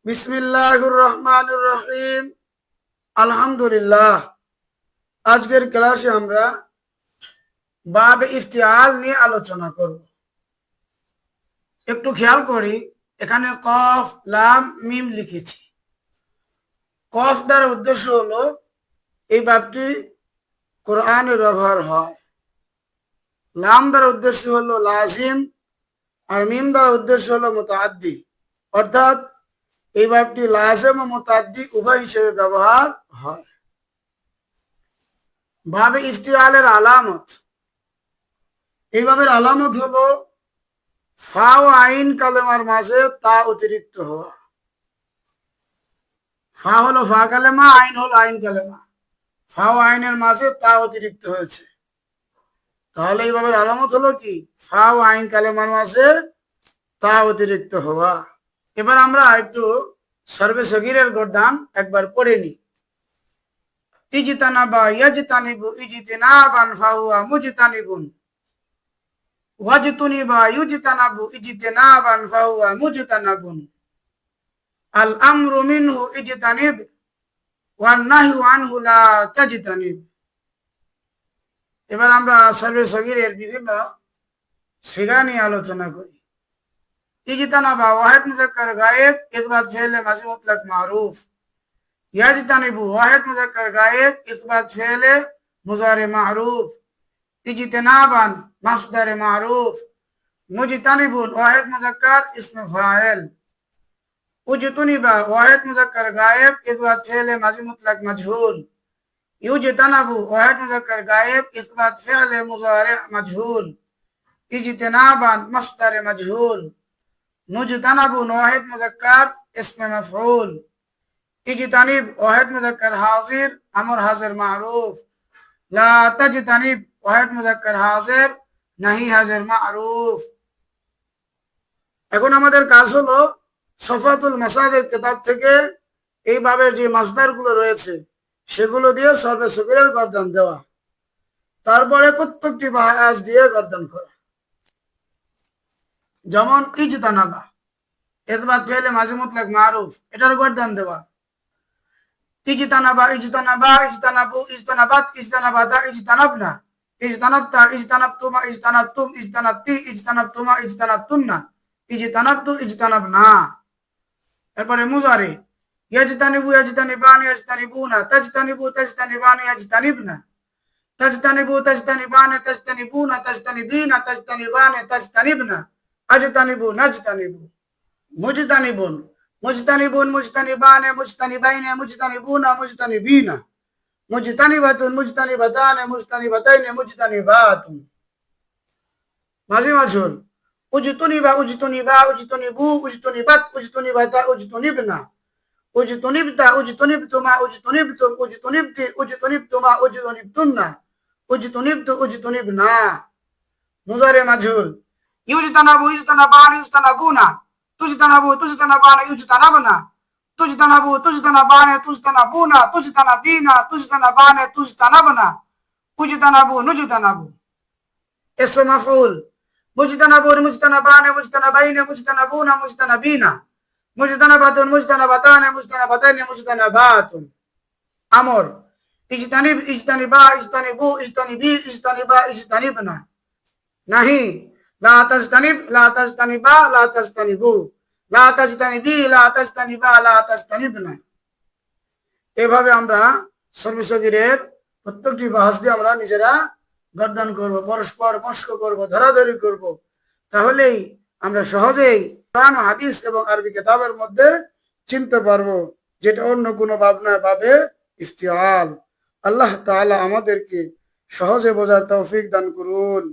বিসমিল্লাহির রহমানির রহিম। আলহামদুলিল্লাহ। আজকের ক্লাসে আমরা বাবে ইফতিআল নিয়ে আলোচনা করব। একটু খেয়াল করি, এখানে কফ লাম মিম লিখেছি। কফ দ্বারা উদ্দেশ্য হলো এই বাবটি কোরআনে ব্যবহার হয়। লাম দ্বারা উদ্দেশ্য হলো লাজিম, আর মিম দ্বারা উদ্দেশ্য হলো মুতাআদ্দি, অর্থাৎ এই বাবটি লাজিম ও মুতাআদ্দি উভয় হিসেবে ব্যবহার হয়। বাবে ইফতিআলের আলামত, এই বাবের আলামত হলো ফা ও আইন কালেমার মাঝে তা অতিরিক্ত হওয়া। ফা হলো ফা কালেমা, আইন হলো আইন কালেমা। ফা ও আইনের মাঝে তা অতিরিক্ত হয়েছে, তাহলে এই বাবের আলামত হলো কি? ফা ও আইন কালেমার মাঝে তা অতিরিক্ত হওয়া। এবার আমরা একটু সর্বে সগীরের গর্দান একবার পড়ে নিই। ইজতানাবা ইয়াজতানিবু ইজতিনাবান ফাহুয়া মুজতানিবুন, ওয়াজতুনিবা ইউজতানাবু ইজতিনাবান ফাহুয়া মুজতানাবুন। আল আমরু মিনহু ইজতানিব ওয়ান নাহয়ু আনহু লা তাজতানিব। এবার আমরা সর্বে সগীরের বিভিন্ন সিগা নিয়ে আলোচনা করি। ইজতানাবা ওয়াহিদ মুযাক্কার গায়েব, ইসবাত ফেলে মাজি মুতলাক মারুফ। ইয়াজতানিবু ওয়াহিদ মুযাক্কার গায়েব, ইসবাত ফেলে মুজারে মারুফ। ইজতিনাবান মাসদারে মারুফ। মুজতানিবুন ওয়াহিদ মুযাক্কার ইসমে ফাইল। উজতুনিবা ওয়াহিদ মুযাক্কার গায়েব, ইসবাত ফেলে মাজি মুতলাক মাজহুল। ইউজতানাবু ওয়াহিদ মুযাক্কার গায়েব, ইসবাত ফেলে মুজারে মাজহুল। ইজতিনাবান মাসদারে মাজহুল। মুজতানাবুন ওয়াহিদ মুযাক্কার ইসমে মাফউল। ইজতানিব ওয়াহিদ মুযাক্কার হাজির, আমর হাজির মারুফ। লা তাজতানিব ওয়াহিদ মুযাক্কার হাজির, নাহি হাজির মারুফ। এখন আমাদের কাজ হলো সফাতুল মাসাদের কিতাব থেকে এই বাবের যে মাসদারগুলো রয়েছে সেগুলো দিয়ে সর্বে সগীরের গর্দান দেওয়া, তারপরে প্রত্যেকটি বায়াস দিয়ে গর্দান করা। যেমন ইজতানাবা, ইসবাত ফেলে মাজি মুতলাক মারুফ, এটার গর্দান দেওয়া। ইজতানাবা ইজতানাবা ইজতানাবু ইজতানাবাত ইজতানাবাতা ইজতানাবনা। ইজতানাবতা ইজতানাবতুমা ইজতানাবতুম ইজতানাবতি ইজতানাবতুমা ইজতানাবতুন্না। ইজতানাবতু ইজতানাবনা। এরপরে মুজারে ইয়াজতানিবু ইয়াজতানিবান ইয়াজতানিবুনা। তাজতানিবু তাজতানিবান ইয়াজতানিবনা। তাজতানিবু তাজতানিবান তাজতানিবুনা তাজতানিবিনা তাজতানিবান তাজতানিবনা। আজতানিবু নাজতানিবু। মুজতানিবুন মুজতানিবুন মুজতানিবান মুজতানিবাইন মুজতানিবুনা মুজতানিবিনা। মুজতানিবাতুন মুজতানিবাতান মুজতানিবাতাইন মুজতানিবাতুন। মাঝি মাঝুল উজতুনিবা উজতুনিবা উজতুনিবু উজতুনিবাত উজতুনিবাতা উজতুনিবনা। উজতুনিবতা উজতুনিবতুমা উজতুনিবতুম উজতুনিবতি উজতুনিবতুমা উজতুনিবতুন্না। উজতুনিবতু উজতুনিবনা। মুজারে মাঝুল ইউজতানাবু ইউজতানাবান ইউজতানাবুনা। তুজতানাবু তুজতানাবান ইউজতানাবনা। তুজতানাবু তুজতানাবান তুজতানাবুনা তুজতানাবিনা তুজতানাবান তুজতানাবনা। উজতানাবু নুজতানাবু। ইসম মাফউল মুজতানাবুন মুজতানাবান মুজতানাবাইন মুজতানাবুনা মুজতানাবিনা। মুজতানাবাতুন মুজতানাবাতান মুজতানাবাতাইন মুজতানাবাতুন। আমর ইজতানিব ইজতানিবা ইজতানিবু ইজতানিবি ইজতানিবা ইজতানিবনা। নাহি লা তাজতানিব লা তাজতানিবা লা তাজতানিবু। লা তাজতানিবি লা তাজতানিবা লা তাজতানিবনা। এভাবে আমরা সর্বে সগীরের প্রত্যেকটি বাহাস দিয়ে আমরা নিজেরা গর্দান করব, পরস্পর মস্ক করব, ধরাধরি করব। তাহলেই আমরা সহজেই কোরআন, হাদিস এবং আরবি কিতাবের মধ্যে চিনতে পারবো, যেটা অন্য কোনো বাব নয়, বাবে ইফতিআল। আল্লাহ তাআলা আমাদেরকে সহজে বোঝার তৌফিক দান করুন।